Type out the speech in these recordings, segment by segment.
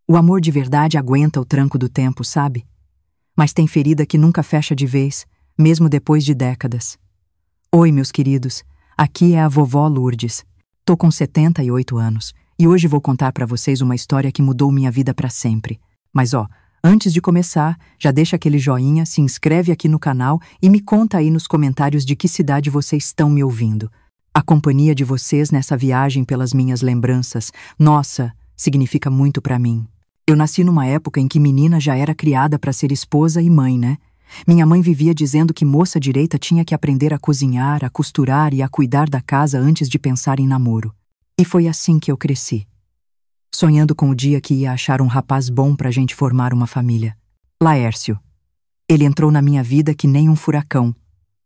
O amor de verdade aguenta o tranco do tempo, sabe? Mas tem ferida que nunca fecha de vez, mesmo depois de décadas. Oi, meus queridos, aqui é a vovó Lourdes. Tô com 78 anos e hoje vou contar pra vocês uma história que mudou minha vida pra sempre. Mas antes de começar, já deixa aquele joinha, se inscreve aqui no canal e me conta aí nos comentários de que cidade vocês estão me ouvindo. A companhia de vocês nessa viagem pelas minhas lembranças, nossa, significa muito pra mim. Eu nasci numa época em que menina já era criada para ser esposa e mãe, né? Minha mãe vivia dizendo que moça direita tinha que aprender a cozinhar, a costurar e a cuidar da casa antes de pensar em namoro. E foi assim que eu cresci, sonhando com o dia que ia achar um rapaz bom pra gente formar uma família. Laércio. Ele entrou na minha vida que nem um furacão.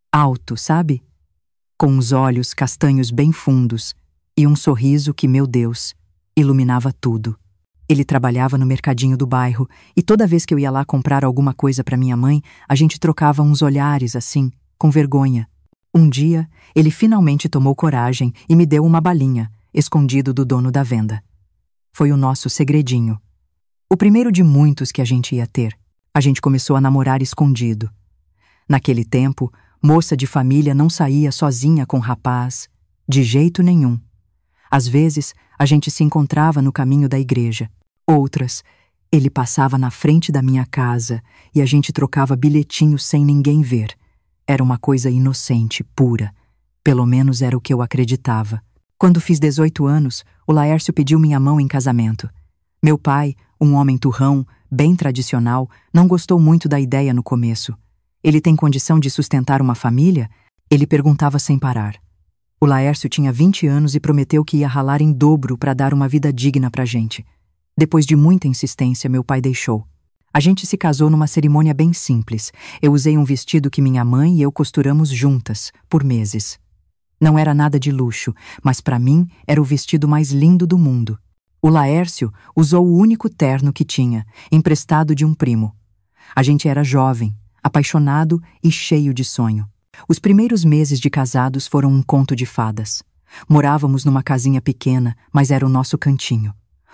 Alto, sabe? Com os olhos castanhos bem fundos e um sorriso que, meu Deus, iluminava tudo. Ele trabalhava no mercadinho do bairro e toda vez que eu ia lá comprar alguma coisa para minha mãe, a gente trocava uns olhares assim, com vergonha. Um dia, ele finalmente tomou coragem e me deu uma balinha, escondido do dono da venda. Foi o nosso segredinho. O primeiro de muitos que a gente ia ter. A gente começou a namorar escondido. Naquele tempo, moça de família não saía sozinha com rapaz, de jeito nenhum. Às vezes, a gente se encontrava no caminho da igreja. Outras, ele passava na frente da minha casa e a gente trocava bilhetinhos sem ninguém ver. Era uma coisa inocente, pura. Pelo menos era o que eu acreditava. Quando fiz 18 anos, o Laércio pediu minha mão em casamento. Meu pai, um homem turrão, bem tradicional, não gostou muito da ideia no começo. Ele tem condição de sustentar uma família? Ele perguntava sem parar. O Laércio tinha 20 anos e prometeu que ia ralar em dobro para dar uma vida digna pra gente. Depois de muita insistência, meu pai deixou. A gente se casou numa cerimônia bem simples. Eu usei um vestido que minha mãe e eu costuramos juntas, por meses. Não era nada de luxo, mas para mim era o vestido mais lindo do mundo. O Laércio usou o único terno que tinha, emprestado de um primo. A gente era jovem, apaixonado e cheio de sonho. Os primeiros meses de casados foram um conto de fadas. Morávamos numa casinha pequena, mas era o nosso cantinho.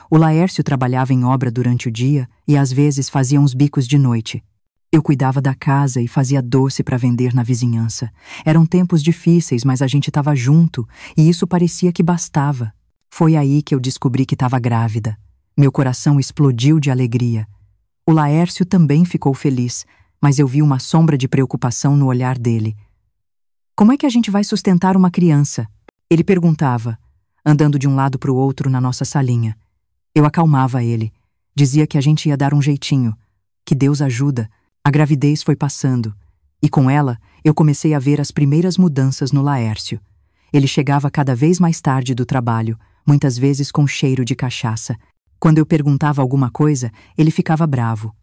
O Laércio trabalhava em obra durante o dia e às vezes fazia uns bicos de noite. Eu cuidava da casa e fazia doce para vender na vizinhança. Eram tempos difíceis, mas a gente estava junto e isso parecia que bastava. Foi aí que eu descobri que estava grávida. Meu coração explodiu de alegria. O Laércio também ficou feliz, mas eu vi uma sombra de preocupação no olhar dele. Como é que a gente vai sustentar uma criança? Ele perguntava, andando de um lado para o outro na nossa salinha. Eu acalmava ele. Dizia que a gente ia dar um jeitinho. Que Deus ajuda. A gravidez foi passando. E com ela, eu comecei a ver as primeiras mudanças no Laércio. Ele chegava cada vez mais tarde do trabalho, muitas vezes com cheiro de cachaça. Quando eu perguntava alguma coisa, ele ficava bravo.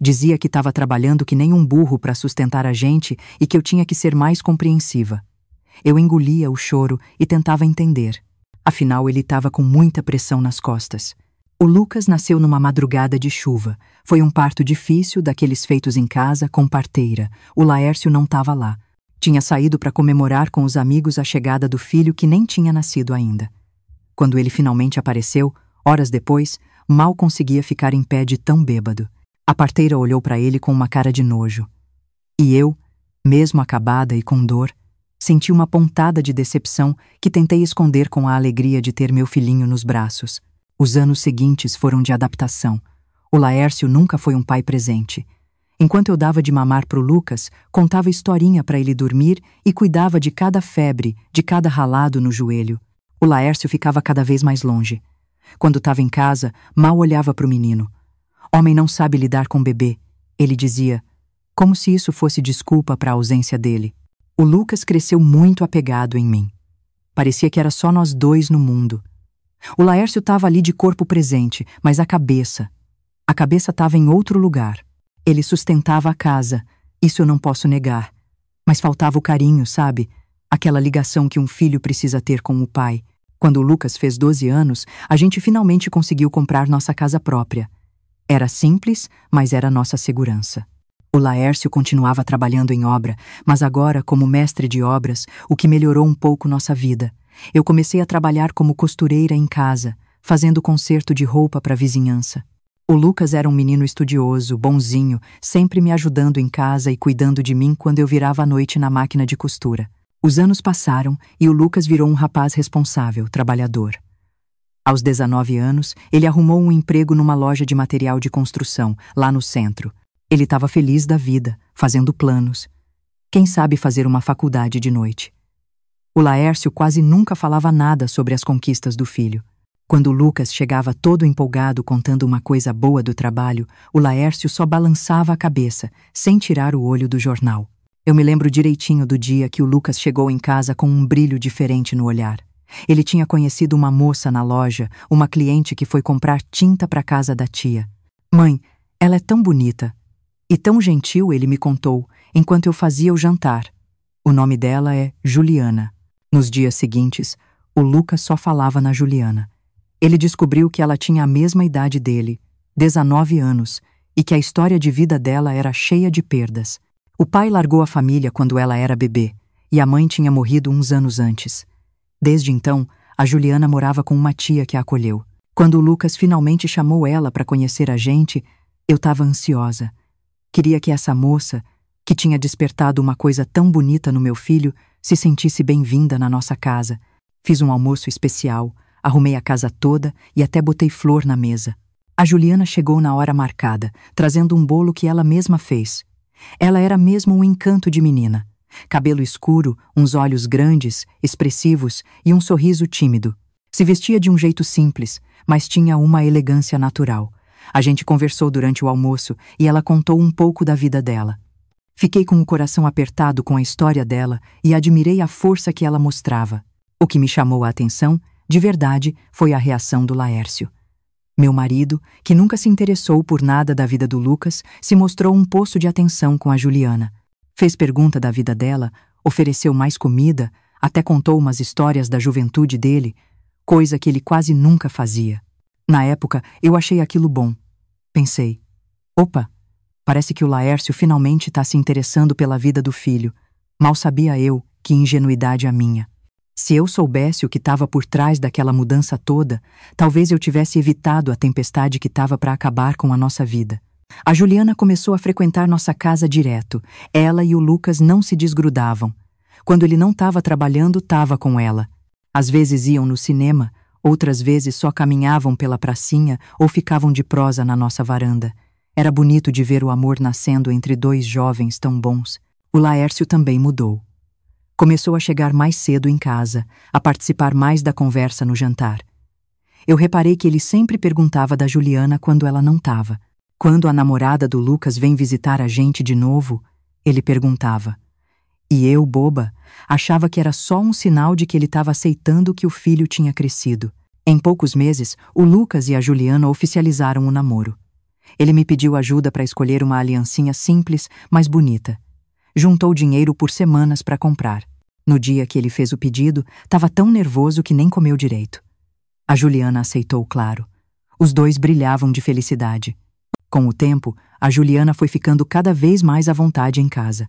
Dizia que estava trabalhando que nem um burro para sustentar a gente e que eu tinha que ser mais compreensiva. Eu engolia o choro e tentava entender. Afinal, ele estava com muita pressão nas costas. O Lucas nasceu numa madrugada de chuva. Foi um parto difícil, daqueles feitos em casa, com parteira. O Laércio não estava lá. Tinha saído para comemorar com os amigos a chegada do filho que nem tinha nascido ainda. Quando ele finalmente apareceu, horas depois, mal conseguia ficar em pé de tão bêbado. A parteira olhou para ele com uma cara de nojo. E eu, mesmo acabada e com dor, senti uma pontada de decepção que tentei esconder com a alegria de ter meu filhinho nos braços. Os anos seguintes foram de adaptação. O Laércio nunca foi um pai presente. Enquanto eu dava de mamar pro Lucas, contava historinha para ele dormir e cuidava de cada febre, de cada ralado no joelho. O Laércio ficava cada vez mais longe. Quando estava em casa, mal olhava pro menino. Homem não sabe lidar com bebê, ele dizia, como se isso fosse desculpa para a ausência dele. O Lucas cresceu muito apegado em mim. Parecia que era só nós dois no mundo. O Laércio estava ali de corpo presente, mas a cabeça estava em outro lugar. Ele sustentava a casa, isso eu não posso negar. Mas faltava o carinho, sabe? Aquela ligação que um filho precisa ter com o pai. Quando o Lucas fez 12 anos, a gente finalmente conseguiu comprar nossa casa própria. Era simples, mas era nossa segurança. O Laércio continuava trabalhando em obra, mas agora, como mestre de obras, o que melhorou um pouco nossa vida. Eu comecei a trabalhar como costureira em casa, fazendo conserto de roupa para a vizinhança. O Lucas era um menino estudioso, bonzinho, sempre me ajudando em casa e cuidando de mim quando eu virava à noite na máquina de costura. Os anos passaram e o Lucas virou um rapaz responsável, trabalhador. Aos 19 anos, ele arrumou um emprego numa loja de material de construção, lá no centro. Ele estava feliz da vida, fazendo planos. Quem sabe fazer uma faculdade de noite? O Laércio quase nunca falava nada sobre as conquistas do filho. Quando o Lucas chegava todo empolgado contando uma coisa boa do trabalho, o Laércio só balançava a cabeça, sem tirar o olho do jornal. Eu me lembro direitinho do dia que o Lucas chegou em casa com um brilho diferente no olhar. Ele tinha conhecido uma moça na loja, uma cliente que foi comprar tinta para casa da tia. Mãe, ela é tão bonita. E tão gentil, ele me contou, enquanto eu fazia o jantar. O nome dela é Juliana. Nos dias seguintes, o Lucas só falava na Juliana. Ele descobriu que ela tinha a mesma idade dele, 19 anos, e que a história de vida dela era cheia de perdas. O pai largou a família quando ela era bebê, e a mãe tinha morrido uns anos antes. Desde então, a Juliana morava com uma tia que a acolheu. Quando o Lucas finalmente chamou ela para conhecer a gente, eu estava ansiosa. Queria que essa moça, que tinha despertado uma coisa tão bonita no meu filho, se sentisse bem-vinda na nossa casa. Fiz um almoço especial, arrumei a casa toda e até botei flor na mesa. A Juliana chegou na hora marcada, trazendo um bolo que ela mesma fez. Ela era mesmo um encanto de menina. Cabelo escuro, uns olhos grandes, expressivos e um sorriso tímido. Se vestia de um jeito simples, mas tinha uma elegância natural. A gente conversou durante o almoço e ela contou um pouco da vida dela. Fiquei com o coração apertado com a história dela e admirei a força que ela mostrava. O que me chamou a atenção, de verdade, foi a reação do Laércio. Meu marido, que nunca se interessou por nada da vida do Lucas, se mostrou um poço de atenção com a Juliana. Fez pergunta da vida dela, ofereceu mais comida, até contou umas histórias da juventude dele, coisa que ele quase nunca fazia. Na época, eu achei aquilo bom. Pensei, opa, parece que o Laércio finalmente está se interessando pela vida do filho. Mal sabia eu que ingenuidade a minha. Se eu soubesse o que estava por trás daquela mudança toda, talvez eu tivesse evitado a tempestade que estava para acabar com a nossa vida. A Juliana começou a frequentar nossa casa direto. Ela e o Lucas não se desgrudavam. Quando ele não estava trabalhando, estava com ela. Às vezes iam no cinema, outras vezes só caminhavam pela pracinha ou ficavam de prosa na nossa varanda. Era bonito de ver o amor nascendo entre dois jovens tão bons. O Laércio também mudou. Começou a chegar mais cedo em casa, a participar mais da conversa no jantar. Eu reparei que ele sempre perguntava da Juliana quando ela não estava. Quando a namorada do Lucas vem visitar a gente de novo, ele perguntava. E eu, boba, achava que era só um sinal de que ele estava aceitando que o filho tinha crescido. Em poucos meses, o Lucas e a Juliana oficializaram o namoro. Ele me pediu ajuda para escolher uma aliancinha simples, mas bonita. Juntou dinheiro por semanas para comprar. No dia que ele fez o pedido, estava tão nervoso que nem comeu direito. A Juliana aceitou, claro. Os dois brilhavam de felicidade. Com o tempo, a Juliana foi ficando cada vez mais à vontade em casa.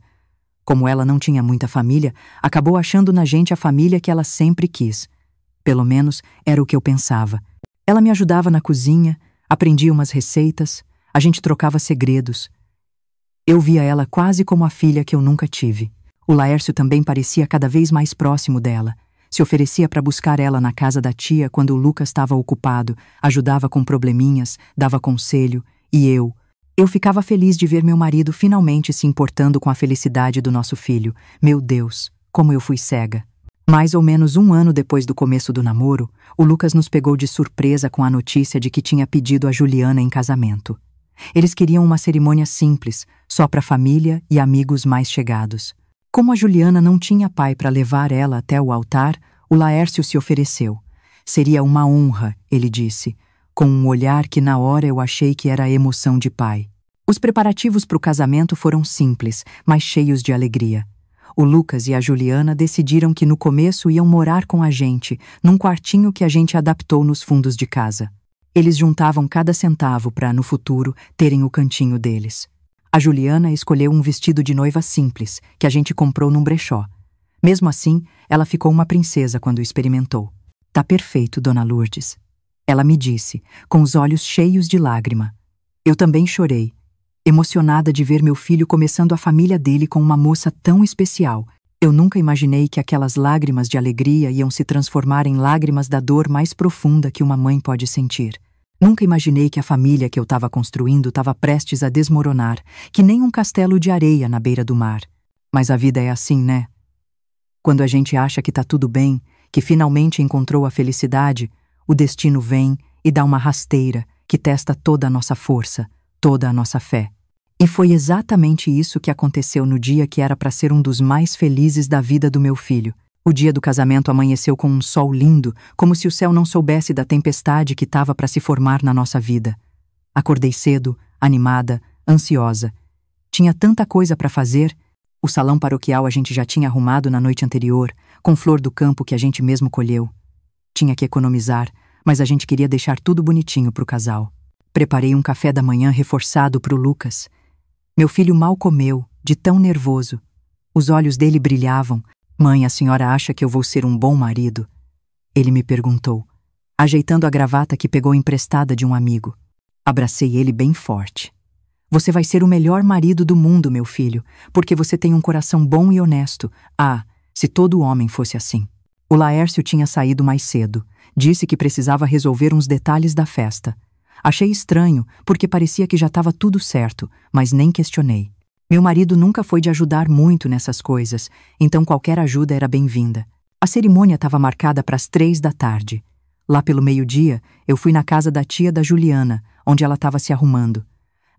Como ela não tinha muita família, acabou achando na gente a família que ela sempre quis. Pelo menos era o que eu pensava. Ela me ajudava na cozinha, aprendia umas receitas, a gente trocava segredos. Eu via ela quase como a filha que eu nunca tive. O Laércio também parecia cada vez mais próximo dela. Se oferecia para buscar ela na casa da tia quando o Lucas estava ocupado, ajudava com probleminhas, dava conselho, e eu ficava feliz de ver meu marido finalmente se importando com a felicidade do nosso filho. Meu Deus, como eu fui cega. Mais ou menos 1 ano depois do começo do namoro, o Lucas nos pegou de surpresa com a notícia de que tinha pedido a Juliana em casamento. Eles queriam uma cerimônia simples, só para a família e amigos mais chegados. Como a Juliana não tinha pai para levar ela até o altar, o Laércio se ofereceu. Seria uma honra, ele disse, com um olhar que na hora eu achei que era a emoção de pai. Os preparativos para o casamento foram simples, mas cheios de alegria. O Lucas e a Juliana decidiram que no começo iam morar com a gente, num quartinho que a gente adaptou nos fundos de casa. Eles juntavam cada centavo para, no futuro, terem o cantinho deles. A Juliana escolheu um vestido de noiva simples, que a gente comprou num brechó. Mesmo assim, ela ficou uma princesa quando experimentou. Tá perfeito, Dona Lourdes. Ela me disse, com os olhos cheios de lágrima. Eu também chorei, emocionada de ver meu filho começando a família dele com uma moça tão especial. Eu nunca imaginei que aquelas lágrimas de alegria iam se transformar em lágrimas da dor mais profunda que uma mãe pode sentir. Nunca imaginei que a família que eu estava construindo estava prestes a desmoronar, que nem um castelo de areia na beira do mar. Mas a vida é assim, né? Quando a gente acha que tá tudo bem, que finalmente encontrou a felicidade, o destino vem e dá uma rasteira que testa toda a nossa força, toda a nossa fé. E foi exatamente isso que aconteceu no dia que era para ser um dos mais felizes da vida do meu filho. O dia do casamento amanheceu com um sol lindo, como se o céu não soubesse da tempestade que estava para se formar na nossa vida. Acordei cedo, animada, ansiosa. Tinha tanta coisa para fazer. O salão paroquial a gente já tinha arrumado na noite anterior, com flor do campo que a gente mesmo colheu. Tinha que economizar, mas a gente queria deixar tudo bonitinho pro casal. Preparei um café da manhã reforçado pro Lucas. Meu filho mal comeu, de tão nervoso. Os olhos dele brilhavam. Mãe, a senhora acha que eu vou ser um bom marido? Ele me perguntou, ajeitando a gravata que pegou emprestada de um amigo. Abracei ele bem forte. Você vai ser o melhor marido do mundo, meu filho, porque você tem um coração bom e honesto. Ah, se todo homem fosse assim. O Laércio tinha saído mais cedo. Disse que precisava resolver uns detalhes da festa. Achei estranho, porque parecia que já estava tudo certo, mas nem questionei. Meu marido nunca foi de ajudar muito nessas coisas, então qualquer ajuda era bem-vinda. A cerimônia estava marcada para as 3 da tarde. Lá pelo meio-dia, eu fui na casa da tia da Juliana, onde ela estava se arrumando.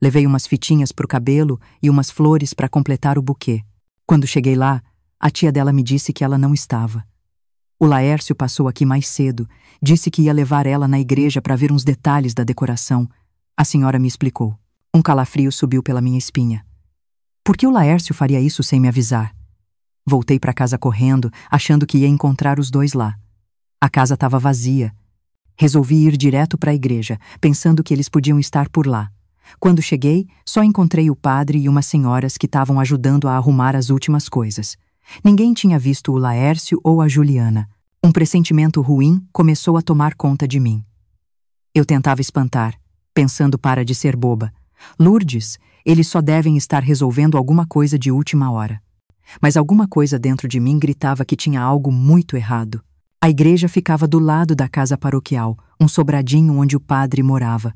Levei umas fitinhas para o cabelo e umas flores para completar o buquê. Quando cheguei lá, a tia dela me disse que ela não estava. O Laércio passou aqui mais cedo, disse que ia levar ela na igreja para ver uns detalhes da decoração. A senhora me explicou. Um calafrio subiu pela minha espinha. Por que o Laércio faria isso sem me avisar? Voltei para casa correndo, achando que ia encontrar os dois lá. A casa estava vazia. Resolvi ir direto para a igreja, pensando que eles podiam estar por lá. Quando cheguei, só encontrei o padre e umas senhoras que estavam ajudando a arrumar as últimas coisas. Ninguém tinha visto o Laércio ou a Juliana. Um pressentimento ruim começou a tomar conta de mim. Eu tentava espantar, pensando para de ser boba. Lourdes, eles só devem estar resolvendo alguma coisa de última hora. Mas alguma coisa dentro de mim gritava que tinha algo muito errado. A igreja ficava do lado da casa paroquial, um sobradinho onde o padre morava.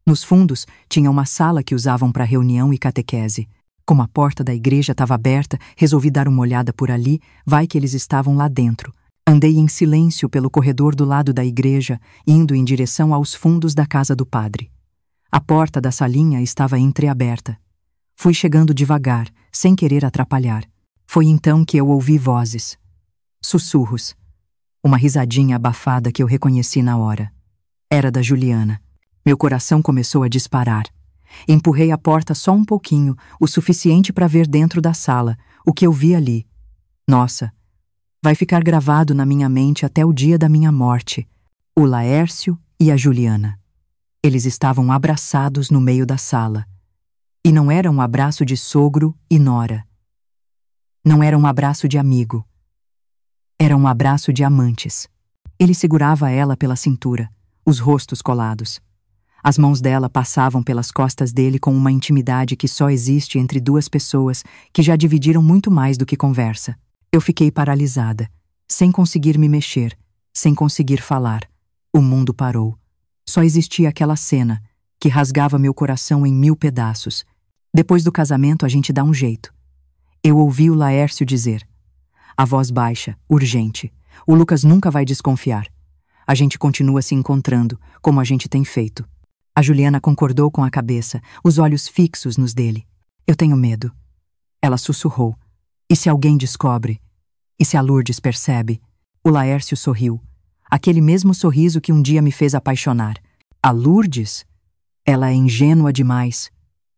Nos fundos, tinha uma sala que usavam para reunião e catequese. Como a porta da igreja estava aberta, resolvi dar uma olhada por ali, vai que eles estavam lá dentro. Andei em silêncio pelo corredor do lado da igreja, indo em direção aos fundos da casa do padre. A porta da salinha estava entreaberta. Fui chegando devagar, sem querer atrapalhar. Foi então que eu ouvi vozes. Sussurros. Uma risadinha abafada que eu reconheci na hora. Era da Juliana. Meu coração começou a disparar. Empurrei a porta só um pouquinho, o suficiente para ver dentro da sala, o que eu vi ali. Nossa, vai ficar gravado na minha mente até o dia da minha morte. O Laércio e a Juliana. Eles estavam abraçados no meio da sala. E não era um abraço de sogro e nora. Não era um abraço de amigo. Era um abraço de amantes. Ele segurava ela pela cintura, os rostos colados. As mãos dela passavam pelas costas dele com uma intimidade que só existe entre duas pessoas que já dividiram muito mais do que conversa. Eu fiquei paralisada, sem conseguir me mexer, sem conseguir falar. O mundo parou. Só existia aquela cena, que rasgava meu coração em 1000 pedaços. Depois do casamento a gente dá um jeito. Eu ouvi o Laércio dizer. A voz baixa, urgente. O Lucas nunca vai desconfiar. A gente continua se encontrando, como a gente tem feito. A Juliana concordou com a cabeça, os olhos fixos nos dele. Eu tenho medo. Ela sussurrou. E se alguém descobre? E se a Lourdes percebe? O Laércio sorriu. Aquele mesmo sorriso que um dia me fez apaixonar. A Lourdes? Ela é ingênua demais.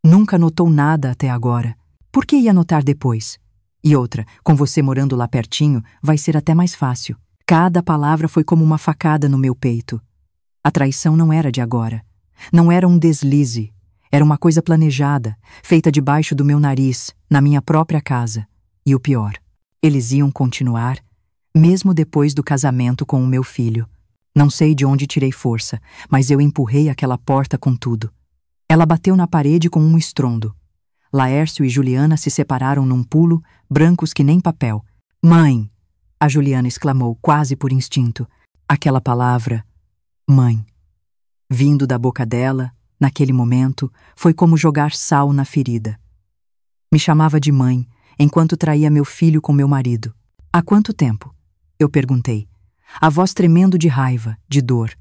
Nunca notou nada até agora. Por que ia notar depois? E outra, com você morando lá pertinho, vai ser até mais fácil. Cada palavra foi como uma facada no meu peito. A traição não era de agora. Não era um deslize. Era uma coisa planejada, feita debaixo do meu nariz, na minha própria casa. E o pior, eles iam continuar, mesmo depois do casamento com o meu filho. Não sei de onde tirei força, mas eu empurrei aquela porta com tudo. Ela bateu na parede com um estrondo. Laércio e Juliana se separaram num pulo, brancos que nem papel. Mãe! A Juliana exclamou, quase por instinto. Aquela palavra, mãe. Vindo da boca dela, naquele momento, foi como jogar sal na ferida. Me chamava de mãe, enquanto traía meu filho com meu marido. Há quanto tempo? Eu perguntei. A voz tremendo de raiva, de dor.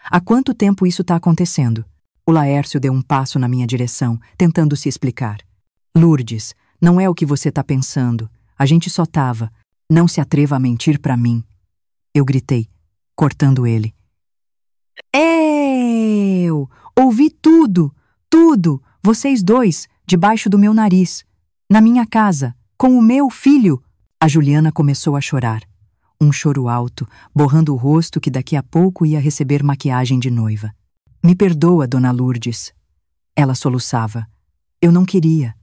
Há quanto tempo isso está acontecendo? O Laércio deu um passo na minha direção, tentando se explicar. Lourdes, não é o que você está pensando. A gente só tava. Não se atreva a mentir para mim. Eu gritei, cortando ele. Eu ouvi tudo, tudo, vocês dois, debaixo do meu nariz, na minha casa, com o meu filho. A Juliana começou a chorar. Um choro alto, borrando o rosto que daqui a pouco ia receber maquiagem de noiva. Me perdoa, dona Lourdes. Ela soluçava. Eu não queria.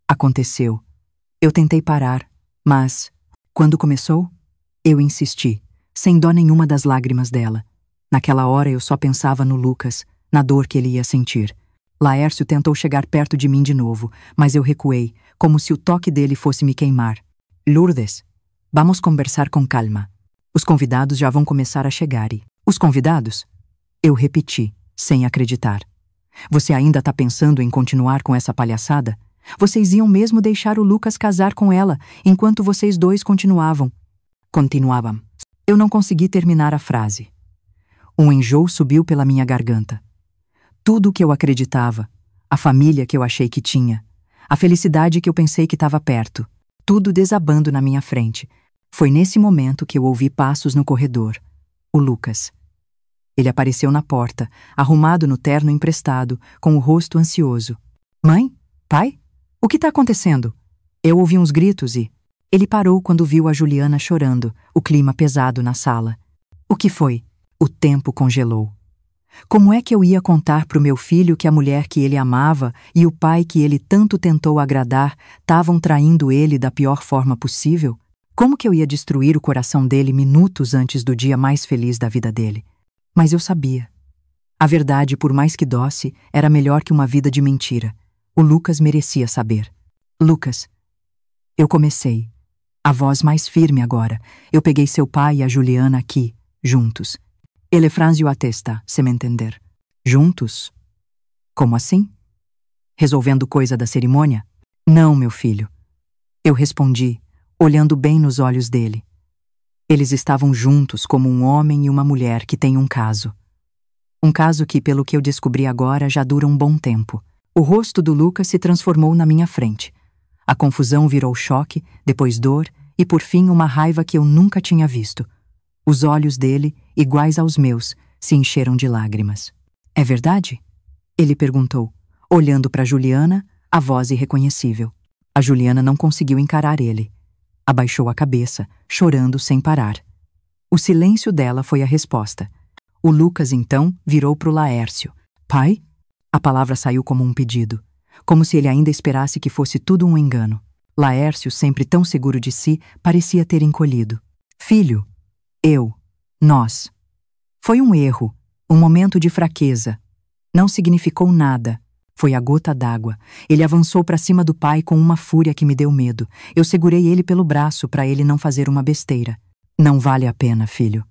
Aconteceu. Eu tentei parar, mas, quando começou, eu insisti, sem dó nenhuma das lágrimas dela. Naquela hora eu só pensava no Lucas, na dor que ele ia sentir. Laércio tentou chegar perto de mim de novo, mas eu recuei, como se o toque dele fosse me queimar. Lourdes, vamos conversar com calma. Os convidados já vão começar a chegar e... Os convidados? Eu repeti, sem acreditar. Você ainda está pensando em continuar com essa palhaçada? Vocês iam mesmo deixar o Lucas casar com ela, enquanto vocês dois continuavam. Continuavam. Eu não consegui terminar a frase. Um enjoo subiu pela minha garganta. Tudo o que eu acreditava, a família que eu achei que tinha, a felicidade que eu pensei que estava perto, tudo desabando na minha frente. Foi nesse momento que eu ouvi passos no corredor. O Lucas. Ele apareceu na porta, arrumado no terno emprestado, com o rosto ansioso. Mãe? Pai? O que está acontecendo? Eu ouvi uns gritos e... Ele parou quando viu a Juliana chorando, o clima pesado na sala. O que foi? O tempo congelou. Como é que eu ia contar pro meu filho que a mulher que ele amava e o pai que ele tanto tentou agradar estavam traindo ele da pior forma possível? Como que eu ia destruir o coração dele minutos antes do dia mais feliz da vida dele? Mas eu sabia. A verdade, por mais que doce, era melhor que uma vida de mentira. O Lucas merecia saber. Lucas. Eu comecei. A voz mais firme agora. Eu peguei seu pai e a Juliana aqui, juntos. Ele franziu a testa, se me entender. Juntos? Como assim? Resolvendo coisa da cerimônia? Não, meu filho. Eu respondi, olhando bem nos olhos dele. Eles estavam juntos como um homem e uma mulher que têm um caso. Um caso que, pelo que eu descobri agora, já dura um bom tempo. O rosto do Lucas se transformou na minha frente. A confusão virou choque, depois dor e, por fim, uma raiva que eu nunca tinha visto. Os olhos dele, iguais aos meus, se encheram de lágrimas. É verdade? Ele perguntou, olhando para Juliana, a voz irreconhecível. A Juliana não conseguiu encarar ele. Abaixou a cabeça, chorando sem parar. O silêncio dela foi a resposta. O Lucas, então, virou para o Laércio. Pai? A palavra saiu como um pedido, como se ele ainda esperasse que fosse tudo um engano. Laércio, sempre tão seguro de si, parecia ter encolhido. Filho, nós. Foi um erro, um momento de fraqueza. Não significou nada. Foi a gota d'água. Ele avançou para cima do pai com uma fúria que me deu medo. Eu segurei ele pelo braço para ele não fazer uma besteira. Não vale a pena, filho.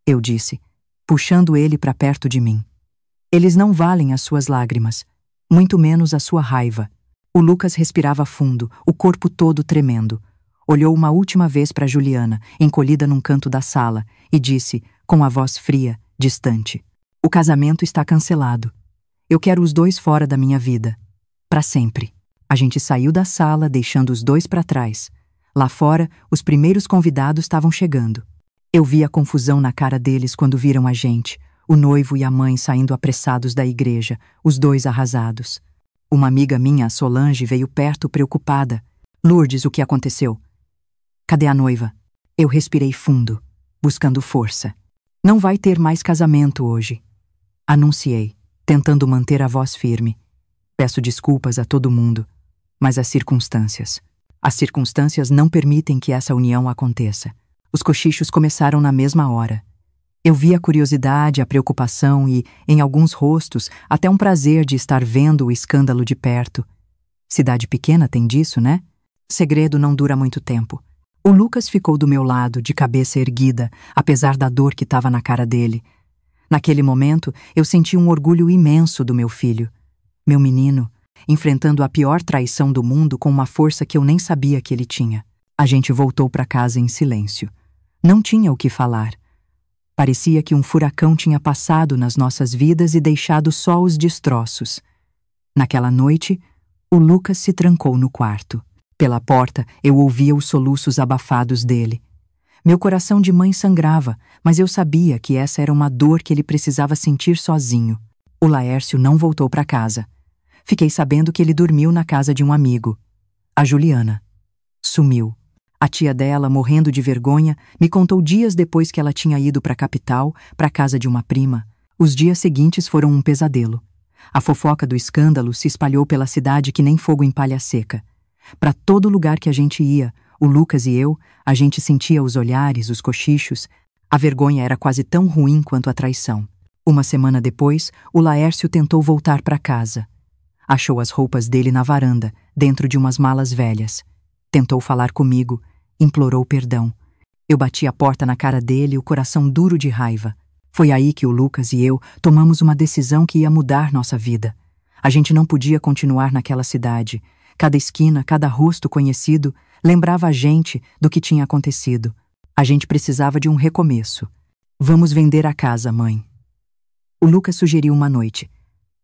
Eu disse, puxando ele para perto de mim. Eles não valem as suas lágrimas, muito menos a sua raiva. O Lucas respirava fundo, o corpo todo tremendo. Olhou uma última vez para Juliana, encolhida num canto da sala, e disse, com a voz fria, distante: O casamento está cancelado. Eu quero os dois fora da minha vida. Para sempre. A gente saiu da sala, deixando os dois para trás. Lá fora, os primeiros convidados estavam chegando. Eu vi a confusão na cara deles quando viram a gente, o noivo e a mãe saindo apressados da igreja, os dois arrasados. Uma amiga minha, Solange, veio perto preocupada. Lourdes, o que aconteceu? Cadê a noiva? Eu respirei fundo, buscando força. Não vai ter mais casamento hoje. Anunciei, tentando manter a voz firme. Peço desculpas a todo mundo, mas as circunstâncias não permitem que essa união aconteça. Os cochichos começaram na mesma hora. Eu vi a curiosidade, a preocupação e, em alguns rostos, até um prazer de estar vendo o escândalo de perto. Cidade pequena tem disso, né? Segredo não dura muito tempo. O Lucas ficou do meu lado, de cabeça erguida, apesar da dor que estava na cara dele. Naquele momento, eu senti um orgulho imenso do meu filho. Meu menino, enfrentando a pior traição do mundo com uma força que eu nem sabia que ele tinha. A gente voltou para casa em silêncio. Não tinha o que falar. Parecia que um furacão tinha passado nas nossas vidas e deixado só os destroços. Naquela noite, o Lucas se trancou no quarto. Pela porta, eu ouvia os soluços abafados dele. Meu coração de mãe sangrava, mas eu sabia que essa era uma dor que ele precisava sentir sozinho. O Laércio não voltou para casa. Fiquei sabendo que ele dormiu na casa de um amigo. A Juliana sumiu. A tia dela, morrendo de vergonha, me contou dias depois que ela tinha ido para a capital, para a casa de uma prima. Os dias seguintes foram um pesadelo. A fofoca do escândalo se espalhou pela cidade que nem fogo em palha seca. Para todo lugar que a gente ia, o Lucas e eu, a gente sentia os olhares, os cochichos. A vergonha era quase tão ruim quanto a traição. Uma semana depois, o Laércio tentou voltar para casa. Achou as roupas dele na varanda, dentro de umas malas velhas. Tentou falar comigo, implorou perdão. Eu bati a porta na cara dele, o coração duro de raiva. Foi aí que o Lucas e eu tomamos uma decisão que ia mudar nossa vida. A gente não podia continuar naquela cidade. Cada esquina, cada rosto conhecido lembrava a gente do que tinha acontecido. A gente precisava de um recomeço. Vamos vender a casa, mãe. O Lucas sugeriu uma noite.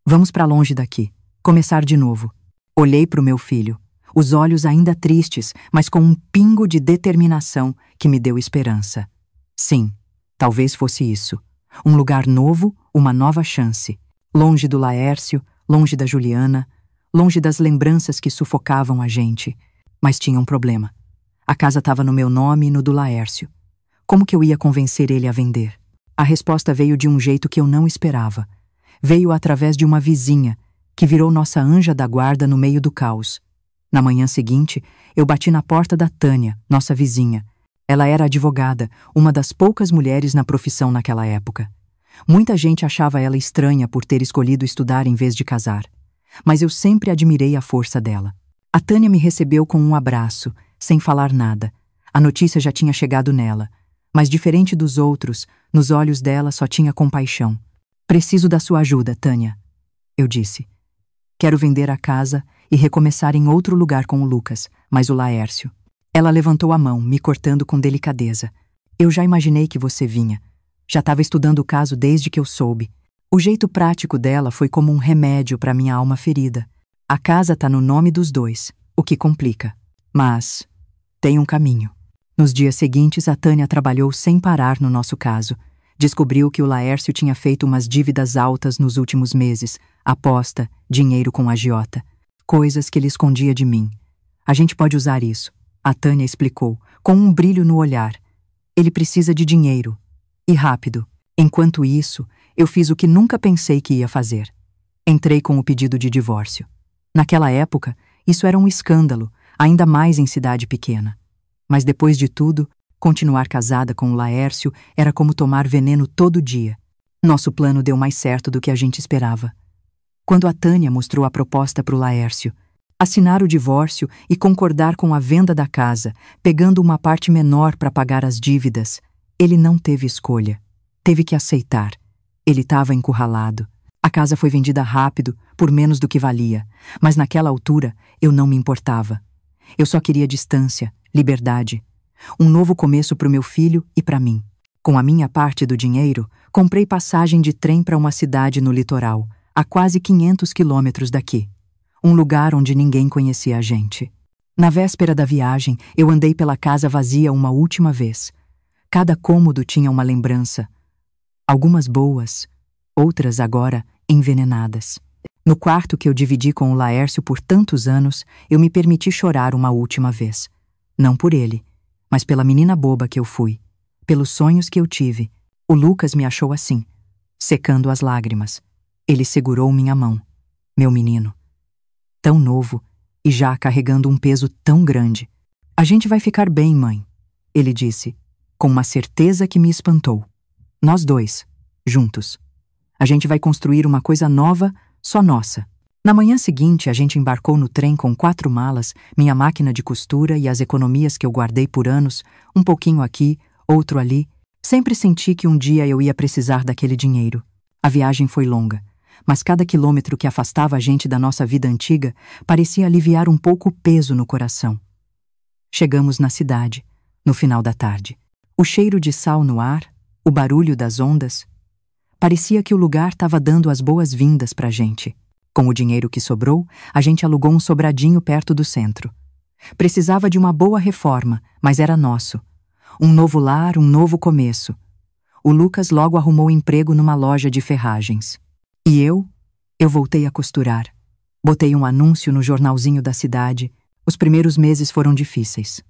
Vamos para longe daqui. Começar de novo. Olhei para o meu filho. Os olhos ainda tristes, mas com um pingo de determinação que me deu esperança. Sim, talvez fosse isso. Um lugar novo, uma nova chance. Longe do Laércio, longe da Juliana, longe das lembranças que sufocavam a gente. Mas tinha um problema. A casa estava no meu nome e no do Laércio. Como que eu ia convencer ele a vender? A resposta veio de um jeito que eu não esperava. Veio através de uma vizinha, que virou nossa anja da guarda no meio do caos. Na manhã seguinte, eu bati na porta da Tânia, nossa vizinha. Ela era advogada, uma das poucas mulheres na profissão naquela época. Muita gente achava ela estranha por ter escolhido estudar em vez de casar. Mas eu sempre admirei a força dela. A Tânia me recebeu com um abraço, sem falar nada. A notícia já tinha chegado nela. Mas diferente dos outros, nos olhos dela só tinha compaixão. Preciso da sua ajuda, Tânia, eu disse. Quero vender a casa e recomeçar em outro lugar com o Lucas, mas o Laércio. Ela levantou a mão, me cortando com delicadeza. Eu já imaginei que você vinha. Já estava estudando o caso desde que eu soube. O jeito prático dela foi como um remédio para minha alma ferida. A casa tá no nome dos dois, o que complica. Mas tem um caminho. Nos dias seguintes, a Tânia trabalhou sem parar no nosso caso. Descobriu que o Laércio tinha feito umas dívidas altas nos últimos meses, aposta, dinheiro com agiota, coisas que ele escondia de mim. A gente pode usar isso, a Tânia explicou, com um brilho no olhar. Ele precisa de dinheiro, e rápido. Enquanto isso, eu fiz o que nunca pensei que ia fazer. Entrei com o pedido de divórcio. Naquela época, isso era um escândalo, ainda mais em cidade pequena. Mas depois de tudo, continuar casada com o Laércio era como tomar veneno todo dia. Nosso plano deu mais certo do que a gente esperava. Quando a Tânia mostrou a proposta para o Laércio, assinar o divórcio e concordar com a venda da casa, pegando uma parte menor para pagar as dívidas, ele não teve escolha. Teve que aceitar. Ele estava encurralado. A casa foi vendida rápido, por menos do que valia, mas naquela altura eu não me importava. Eu só queria distância, liberdade. Um novo começo para o meu filho e para mim. Com a minha parte do dinheiro, comprei passagem de trem para uma cidade no litoral, a quase 500 quilômetros daqui. Um lugar onde ninguém conhecia a gente. Na véspera da viagem, eu andei pela casa vazia uma última vez. Cada cômodo tinha uma lembrança. Algumas boas, outras agora envenenadas. No quarto que eu dividi com o Laércio por tantos anos, eu me permiti chorar uma última vez. Não por ele, mas pela menina boba que eu fui, pelos sonhos que eu tive. O Lucas me achou assim, secando as lágrimas. Ele segurou minha mão. Meu menino. Tão novo e já carregando um peso tão grande. A gente vai ficar bem, mãe, ele disse, com uma certeza que me espantou. Nós dois, juntos. A gente vai construir uma coisa nova, só nossa. Na manhã seguinte, a gente embarcou no trem com 4 malas, minha máquina de costura e as economias que eu guardei por anos, um pouquinho aqui, outro ali. Sempre senti que um dia eu ia precisar daquele dinheiro. A viagem foi longa, mas cada quilômetro que afastava a gente da nossa vida antiga parecia aliviar um pouco o peso no coração. Chegamos na cidade, no final da tarde. O cheiro de sal no ar, o barulho das ondas. Parecia que o lugar estava dando as boas-vindas pra gente. Com o dinheiro que sobrou, a gente alugou um sobradinho perto do centro. Precisava de uma boa reforma, mas era nosso. Um novo lar, um novo começo. O Lucas logo arrumou emprego numa loja de ferragens. E eu voltei a costurar. Botei um anúncio no jornalzinho da cidade. Os primeiros meses foram difíceis.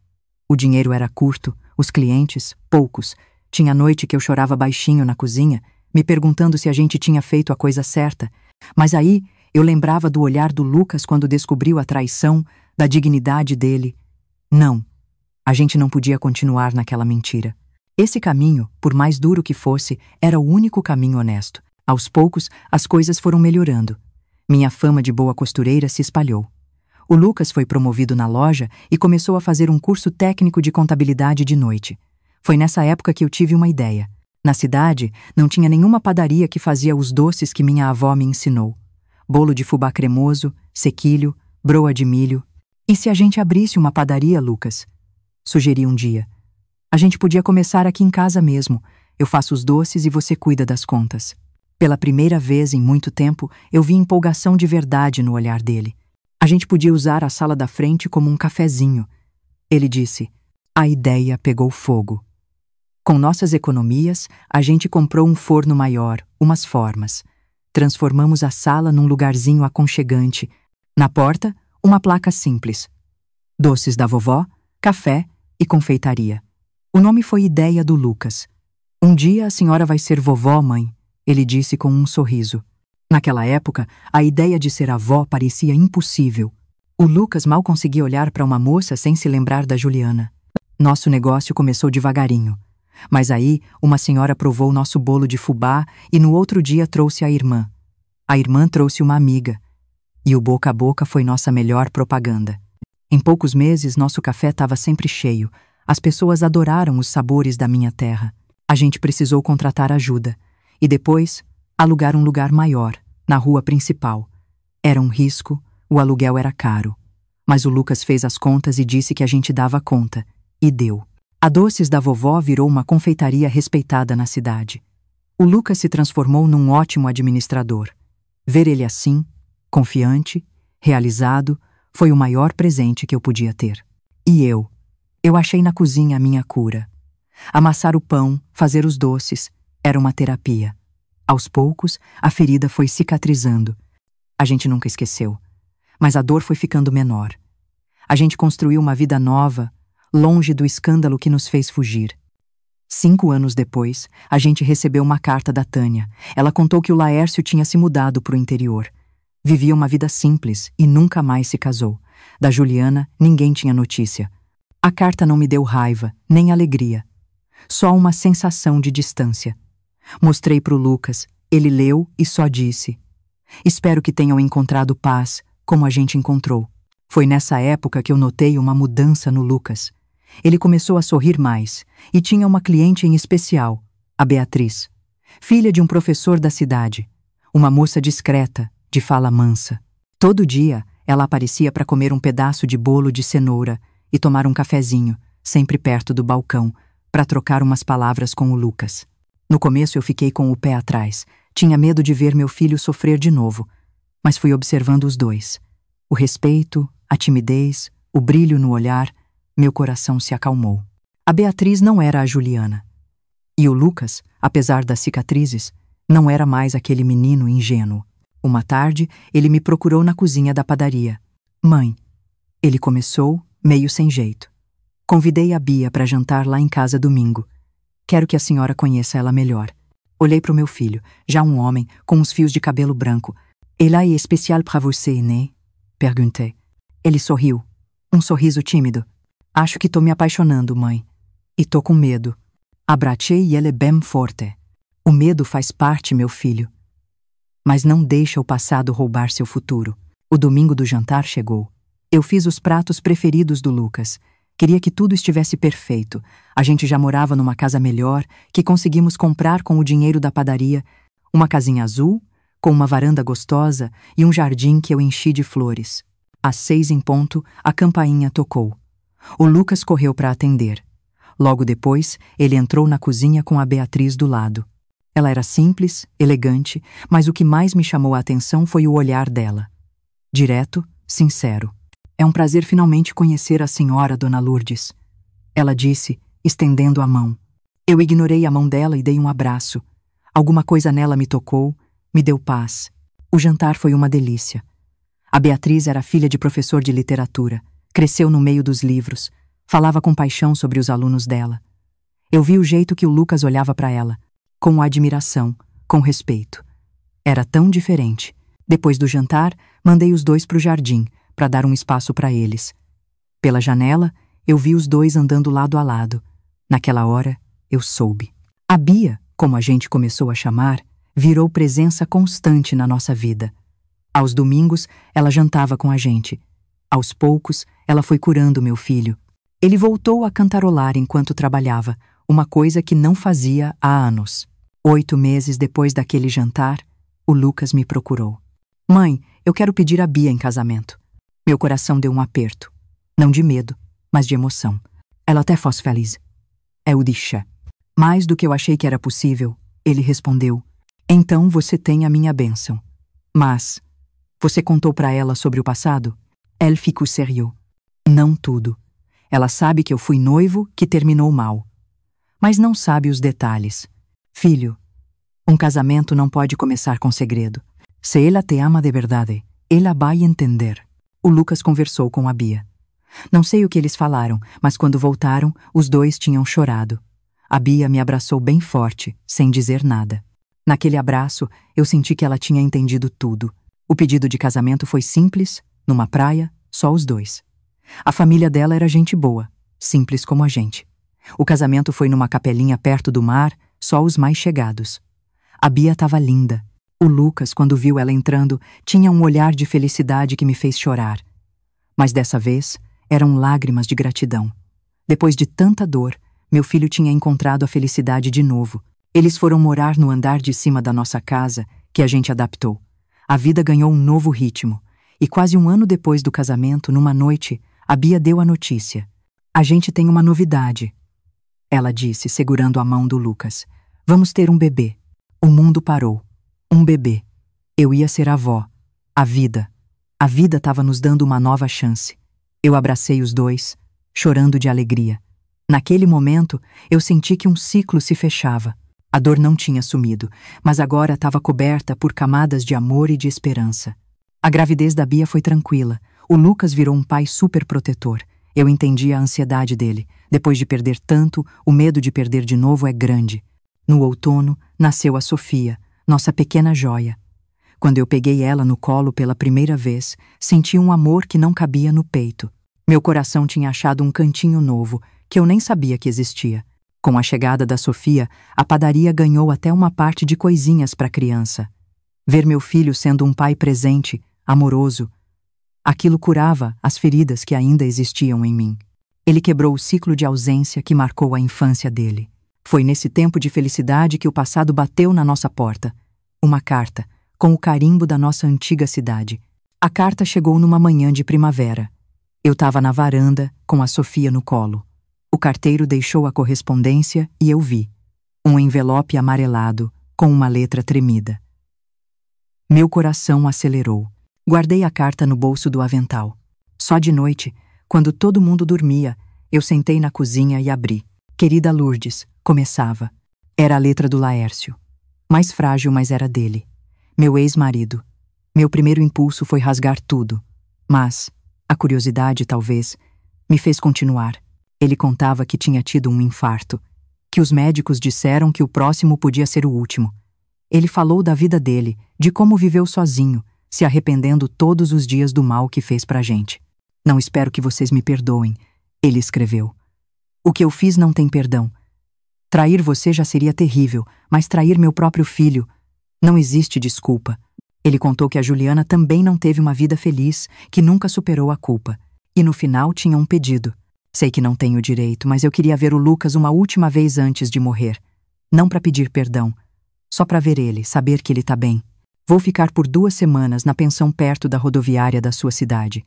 O dinheiro era curto, os clientes, poucos. Tinha noite que eu chorava baixinho na cozinha, me perguntando se a gente tinha feito a coisa certa. Mas aí eu lembrava do olhar do Lucas quando descobriu a traição, da dignidade dele. Não, a gente não podia continuar naquela mentira. Esse caminho, por mais duro que fosse, era o único caminho honesto. Aos poucos, as coisas foram melhorando. Minha fama de boa costureira se espalhou. O Lucas foi promovido na loja e começou a fazer um curso técnico de contabilidade de noite. Foi nessa época que eu tive uma ideia. Na cidade, não tinha nenhuma padaria que fazia os doces que minha avó me ensinou. Bolo de fubá cremoso, sequilho, broa de milho. E se a gente abrisse uma padaria, Lucas? Sugeri um dia. A gente podia começar aqui em casa mesmo. Eu faço os doces e você cuida das contas. Pela primeira vez em muito tempo, eu vi empolgação de verdade no olhar dele. A gente podia usar a sala da frente como um cafezinho. Ele disse, a ideia pegou fogo. Com nossas economias, a gente comprou um forno maior, umas formas. Transformamos a sala num lugarzinho aconchegante. Na porta, uma placa simples. Doces da vovó, café e confeitaria. O nome foi ideia do Lucas. Um dia a senhora vai ser vovó, mãe, ele disse com um sorriso. Naquela época, a ideia de ser avó parecia impossível. O Lucas mal conseguia olhar para uma moça sem se lembrar da Juliana. Nosso negócio começou devagarinho. Mas aí, uma senhora provou nosso bolo de fubá e no outro dia trouxe a irmã. A irmã trouxe uma amiga. E o boca a boca foi nossa melhor propaganda. Em poucos meses, nosso café estava sempre cheio. As pessoas adoraram os sabores da minha terra. A gente precisou contratar ajuda. E depois, alugar um lugar maior, na rua principal. Era um risco, o aluguel era caro. Mas o Lucas fez as contas e disse que a gente dava conta. E deu. A Doces da Vovó virou uma confeitaria respeitada na cidade. O Lucas se transformou num ótimo administrador. Ver ele assim, confiante, realizado, foi o maior presente que eu podia ter. E eu achei na cozinha a minha cura. Amassar o pão, fazer os doces, era uma terapia. Aos poucos, a ferida foi cicatrizando. A gente nunca esqueceu, mas a dor foi ficando menor. A gente construiu uma vida nova, longe do escândalo que nos fez fugir. 5 anos depois, a gente recebeu uma carta da Tânia. Ela contou que o Laércio tinha se mudado para o interior. Vivia uma vida simples e nunca mais se casou. Da Juliana, ninguém tinha notícia. A carta não me deu raiva, nem alegria. Só uma sensação de distância. Mostrei para o Lucas, ele leu e só disse: espero que tenham encontrado paz, como a gente encontrou. Foi nessa época que eu notei uma mudança no Lucas. Ele começou a sorrir mais e tinha uma cliente em especial, a Beatriz, filha de um professor da cidade, uma moça discreta, de fala mansa. Todo dia, ela aparecia para comer um pedaço de bolo de cenoura e tomar um cafezinho, sempre perto do balcão, para trocar umas palavras com o Lucas. No começo eu fiquei com o pé atrás, tinha medo de ver meu filho sofrer de novo, mas fui observando os dois. O respeito, a timidez, o brilho no olhar, meu coração se acalmou. A Beatriz não era a Juliana. E o Lucas, apesar das cicatrizes, não era mais aquele menino ingênuo. Uma tarde, ele me procurou na cozinha da padaria. Mãe, ele começou, meio sem jeito. Convidei a Bia para jantar lá em casa domingo. Quero que a senhora conheça ela melhor. Olhei para o meu filho, já um homem, com uns fios de cabelo branco. Ela é especial para você, né? Perguntei. Ele sorriu. Um sorriso tímido. Acho que tô me apaixonando, mãe. E tô com medo. Abracei e ele bem forte. O medo faz parte, meu filho. Mas não deixa o passado roubar seu futuro. O domingo do jantar chegou. Eu fiz os pratos preferidos do Lucas. Queria que tudo estivesse perfeito. A gente já morava numa casa melhor, que conseguimos comprar com o dinheiro da padaria, uma casinha azul, com uma varanda gostosa e um jardim que eu enchi de flores. Às 6 em ponto, a campainha tocou. O Lucas correu para atender. Logo depois, ele entrou na cozinha com a Beatriz do lado. Ela era simples, elegante, mas o que mais me chamou a atenção foi o olhar dela. Direto, sincero. É um prazer finalmente conhecer a senhora, Dona Lourdes. Ela disse, estendendo a mão. Eu ignorei a mão dela e dei um abraço. Alguma coisa nela me tocou, me deu paz. O jantar foi uma delícia. A Beatriz era filha de professor de literatura, cresceu no meio dos livros, falava com paixão sobre os alunos dela. Eu vi o jeito que o Lucas olhava para ela, com admiração, com respeito. Era tão diferente. Depois do jantar, mandei os dois para o jardim, para dar um espaço para eles. Pela janela, eu vi os dois andando lado a lado. Naquela hora, eu soube. A Bia, como a gente começou a chamar, virou presença constante na nossa vida. Aos domingos, ela jantava com a gente. Aos poucos, ela foi curando meu filho. Ele voltou a cantarolar enquanto trabalhava, uma coisa que não fazia há anos. 8 meses depois daquele jantar, o Lucas me procurou. Mãe, eu quero pedir a Bia em casamento. Meu coração deu um aperto. Não de medo, mas de emoção. Ela até fosse feliz. Eu disse. Mais do que eu achei que era possível, ele respondeu. Então você tem a minha bênção. Mas, você contou para ela sobre o passado? Elle ficou sério. Não tudo. Ela sabe que eu fui noivo que terminou mal. Mas não sabe os detalhes. Filho, um casamento não pode começar com segredo. Se ela te ama de verdade, ela vai entender. O Lucas conversou com a Bia. Não sei o que eles falaram, mas quando voltaram, os dois tinham chorado. A Bia me abraçou bem forte, sem dizer nada. Naquele abraço, eu senti que ela tinha entendido tudo. O pedido de casamento foi simples, numa praia, só os dois. A família dela era gente boa, simples como a gente. O casamento foi numa capelinha perto do mar, só os mais chegados. A Bia estava linda. O Lucas, quando viu ela entrando, tinha um olhar de felicidade que me fez chorar. Mas dessa vez, eram lágrimas de gratidão. Depois de tanta dor, meu filho tinha encontrado a felicidade de novo. Eles foram morar no andar de cima da nossa casa, que a gente adaptou. A vida ganhou um novo ritmo. E quase um ano depois do casamento, numa noite, a Bia deu a notícia. A gente tem uma novidade. Ela disse, segurando a mão do Lucas. Vamos ter um bebê. O mundo parou. Um bebê. Eu ia ser avó. A vida. A vida estava nos dando uma nova chance. Eu abracei os dois, chorando de alegria. Naquele momento, eu senti que um ciclo se fechava. A dor não tinha sumido, mas agora estava coberta por camadas de amor e de esperança. A gravidez da Bia foi tranquila. O Lucas virou um pai super protetor. Eu entendi a ansiedade dele. Depois de perder tanto, o medo de perder de novo é grande. No outono, nasceu a Sofia, nossa pequena joia. Quando eu peguei ela no colo pela primeira vez, senti um amor que não cabia no peito. Meu coração tinha achado um cantinho novo, que eu nem sabia que existia. Com a chegada da Sofia, a padaria ganhou até uma parte de coisinhas para a criança. Ver meu filho sendo um pai presente, amoroso, aquilo curava as feridas que ainda existiam em mim. Ele quebrou o ciclo de ausência que marcou a infância dele. Foi nesse tempo de felicidade que o passado bateu na nossa porta. Uma carta, com o carimbo da nossa antiga cidade. A carta chegou numa manhã de primavera. Eu estava na varanda, com a Sofia no colo. O carteiro deixou a correspondência e eu vi. Um envelope amarelado, com uma letra tremida. Meu coração acelerou. Guardei a carta no bolso do avental. Só de noite, quando todo mundo dormia, eu sentei na cozinha e abri. Querida Lourdes, começava. Era a letra do Laércio. Mais frágil, mas era dele. Meu ex-marido. Meu primeiro impulso foi rasgar tudo. Mas, a curiosidade, talvez, me fez continuar. Ele contava que tinha tido um infarto, que os médicos disseram que o próximo podia ser o último. Ele falou da vida dele, de como viveu sozinho, se arrependendo todos os dias do mal que fez pra gente. Não espero que vocês me perdoem, ele escreveu. O que eu fiz não tem perdão. Trair você já seria terrível, mas trair meu próprio filho... Não existe desculpa. Ele contou que a Juliana também não teve uma vida feliz, que nunca superou a culpa. E no final tinha um pedido. Sei que não tenho direito, mas eu queria ver o Lucas uma última vez antes de morrer. Não para pedir perdão. Só para ver ele, saber que ele tá bem. Vou ficar por 2 semanas na pensão perto da rodoviária da sua cidade.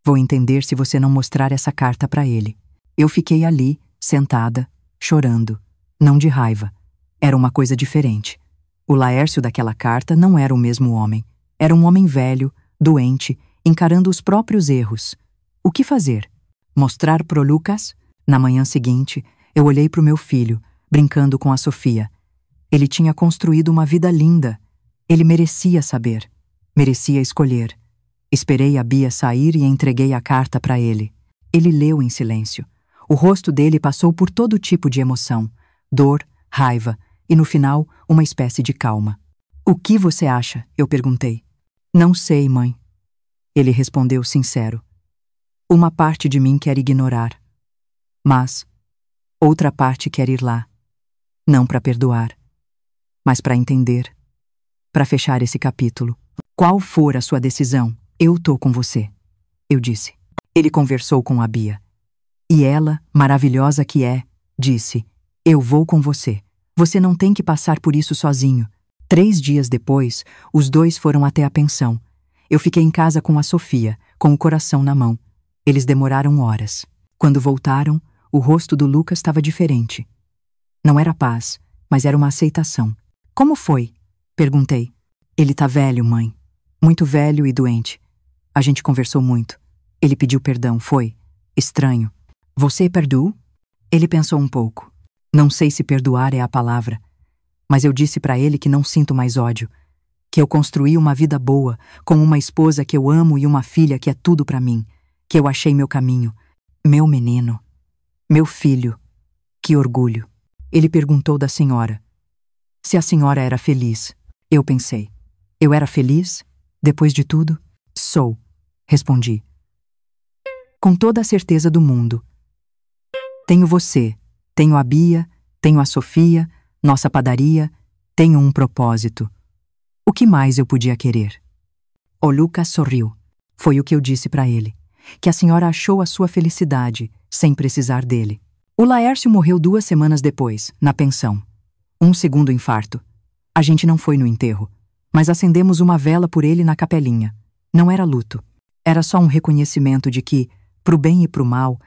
Vou entender se você não mostrar essa carta para ele. Eu fiquei ali, sentada, chorando. Não de raiva. Era uma coisa diferente. O Laércio daquela carta não era o mesmo homem. Era um homem velho, doente, encarando os próprios erros. O que fazer? Mostrar pro Lucas? Na manhã seguinte, eu olhei pro meu filho, brincando com a Sofia. Ele tinha construído uma vida linda. Ele merecia saber. Merecia escolher. Esperei a Bia sair e entreguei a carta para ele. Ele leu em silêncio. O rosto dele passou por todo tipo de emoção. Dor, raiva e, no final, uma espécie de calma. "O que você acha?" eu perguntei. "Não sei, mãe." Ele respondeu sincero. "Uma parte de mim quer ignorar. Mas outra parte quer ir lá. Não para perdoar, mas para entender. Para fechar esse capítulo. Qual for a sua decisão, eu tô com você." Eu disse. Ele conversou com a Bia. E ela, maravilhosa que é, disse: "Eu vou com você. Você não tem que passar por isso sozinho." 3 dias depois, os dois foram até a pensão. Eu fiquei em casa com a Sofia, com o coração na mão. Eles demoraram horas. Quando voltaram, o rosto do Lucas estava diferente. Não era paz, mas era uma aceitação. "Como foi?" perguntei. "Ele tá velho, mãe. Muito velho e doente. A gente conversou muito. Ele pediu perdão, foi estranho." "Você perdoou?" Ele pensou um pouco. "Não sei se perdoar é a palavra, mas eu disse para ele que não sinto mais ódio, que eu construí uma vida boa, com uma esposa que eu amo e uma filha que é tudo para mim, que eu achei meu caminho. Meu menino. Meu filho. Que orgulho." Ele perguntou da senhora. Se a senhora era feliz. Eu pensei. Eu era feliz? Depois de tudo? "Sou", respondi. "Com toda a certeza do mundo. Tenho você, tenho a Bia, tenho a Sofia, nossa padaria, tenho um propósito. O que mais eu podia querer?" O Lucas sorriu. Foi o que eu disse para ele. Que a senhora achou a sua felicidade, sem precisar dele. O Laércio morreu 2 semanas depois, na pensão. Um segundo infarto. A gente não foi no enterro, mas acendemos uma vela por ele na capelinha. Não era luto. Era só um reconhecimento de que, pro bem e pro mal,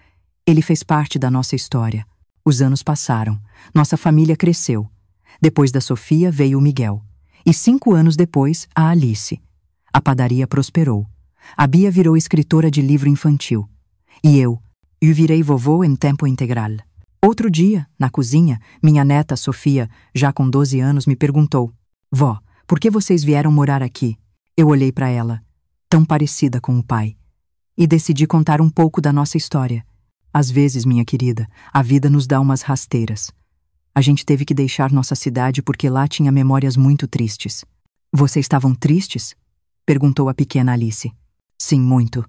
ele fez parte da nossa história. Os anos passaram. Nossa família cresceu. Depois da Sofia veio o Miguel. E 5 anos depois, a Alice. A padaria prosperou. A Bia virou escritora de livro infantil. E eu virei vovô em tempo integral. Outro dia, na cozinha, minha neta Sofia, já com 12 anos, me perguntou: "Vó, por que vocês vieram morar aqui?" Eu olhei para ela, tão parecida com o pai, e decidi contar um pouco da nossa história. Às vezes, minha querida, a vida nos dá umas rasteiras. A gente teve que deixar nossa cidade porque lá tinha memórias muito tristes. "Vocês estavam tristes?" perguntou a pequena Alice. "Sim, muito."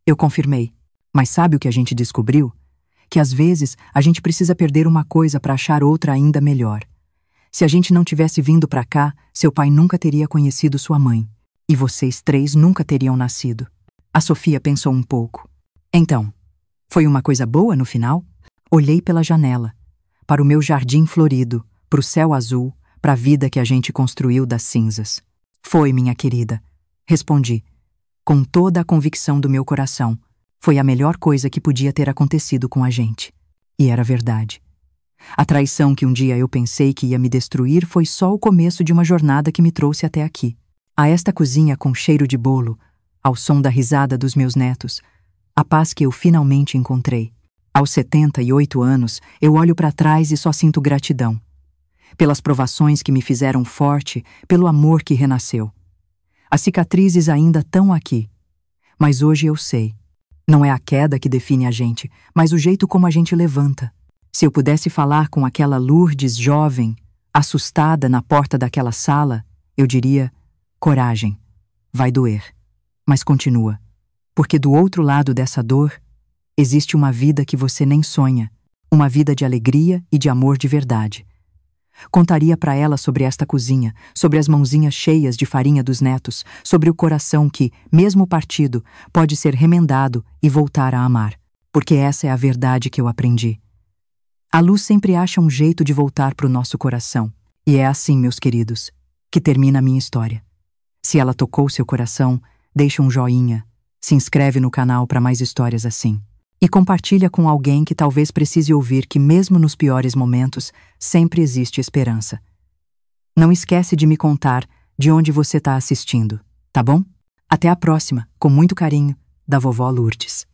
Eu confirmei. Mas sabe o que a gente descobriu? Que às vezes a gente precisa perder uma coisa para achar outra ainda melhor. Se a gente não tivesse vindo para cá, seu pai nunca teria conhecido sua mãe. E vocês 3 nunca teriam nascido. A Sofia pensou um pouco. "Então, foi uma coisa boa no final?" Olhei pela janela, para o meu jardim florido, para o céu azul, para a vida que a gente construiu das cinzas. "Foi, minha querida", respondi, com toda a convicção do meu coração. Foi a melhor coisa que podia ter acontecido com a gente. E era verdade. A traição que um dia eu pensei que ia me destruir foi só o começo de uma jornada que me trouxe até aqui. A esta cozinha com cheiro de bolo, ao som da risada dos meus netos, a paz que eu finalmente encontrei. Aos 78 anos, eu olho para trás e só sinto gratidão. Pelas provações que me fizeram forte, pelo amor que renasceu. As cicatrizes ainda estão aqui. Mas hoje eu sei. Não é a queda que define a gente, mas o jeito como a gente levanta. Se eu pudesse falar com aquela Lourdes jovem, assustada na porta daquela sala, eu diria: coragem, vai doer. Mas continua, porque do outro lado dessa dor, existe uma vida que você nem sonha, Uma vida de alegria e de amor de verdade. Contaria para ela sobre esta cozinha, sobre as mãozinhas cheias de farinha dos netos, sobre o coração que, mesmo partido, pode ser remendado e voltar a amar. Porque essa é a verdade que eu aprendi. A luz sempre acha um jeito de voltar para o nosso coração. E é assim, meus queridos, que termina a minha história. Se ela tocou seu coração, deixa um joinha, se inscreve no canal para mais histórias assim. E compartilha com alguém que talvez precise ouvir que mesmo nos piores momentos, sempre existe esperança. Não esquece de me contar de onde você está assistindo, tá bom? Até a próxima, com muito carinho, da Vovó Lourdes.